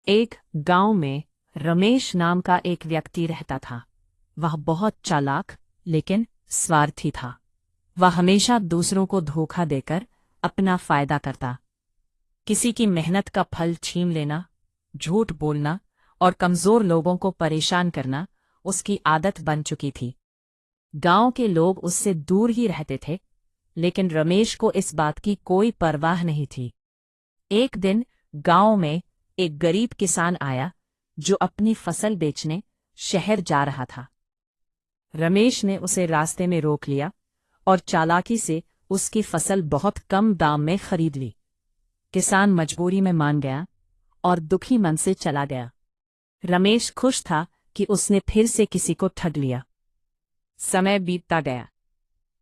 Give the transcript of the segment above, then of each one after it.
एक गांव में रमेश नाम का एक व्यक्ति रहता था। वह बहुत चालाक लेकिन स्वार्थी था। वह हमेशा दूसरों को धोखा देकर अपना फायदा करता। किसी की मेहनत का फल छीन लेना, झूठ बोलना और कमजोर लोगों को परेशान करना उसकी आदत बन चुकी थी। गांव के लोग उससे दूर ही रहते थे, लेकिन रमेश को इस बात की कोई परवाह नहीं थी। एक दिन गांव में एक गरीब किसान आया जो अपनी फसल बेचने शहर जा रहा था। रमेश ने उसे रास्ते में रोक लिया और चालाकी से उसकी फसल बहुत कम दाम में खरीद ली। किसान मजबूरी में मान गया और दुखी मन से चला गया। रमेश खुश था कि उसने फिर से किसी को ठग लिया। समय बीतता गया।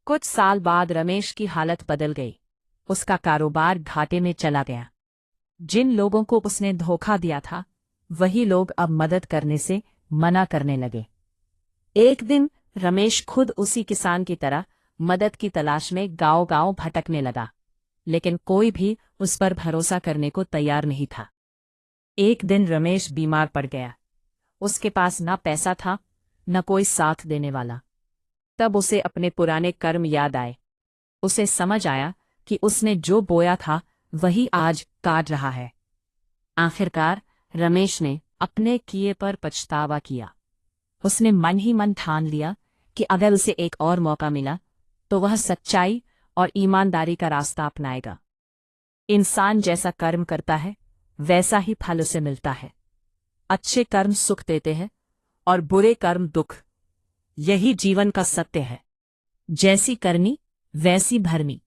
कुछ साल बाद रमेश की हालत बदल गई। उसका कारोबार घाटे में चला गया। जिन लोगों को उसने धोखा दिया था, वही लोग अब मदद करने से मना करने लगे। एक दिन रमेश खुद उसी किसान की तरह मदद की तलाश में गांव-गांव भटकने लगा, लेकिन कोई भी उस पर भरोसा करने को तैयार नहीं था। एक दिन रमेश बीमार पड़ गया। उसके पास न पैसा था, न कोई साथ देने वाला। तब उसे अपने पुराने कर्म याद आए। उसे समझ आया कि उसने जो बोया था वही आज काट रहा है। आखिरकार रमेश ने अपने किए पर पछतावा किया। उसने मन ही मन ठान लिया कि अगर उसे एक और मौका मिला तो वह सच्चाई और ईमानदारी का रास्ता अपनाएगा। इंसान जैसा कर्म करता है वैसा ही फल उसे मिलता है। अच्छे कर्म सुख देते हैं और बुरे कर्म दुख। यही जीवन का सत्य है। जैसी करनी वैसी भरनी।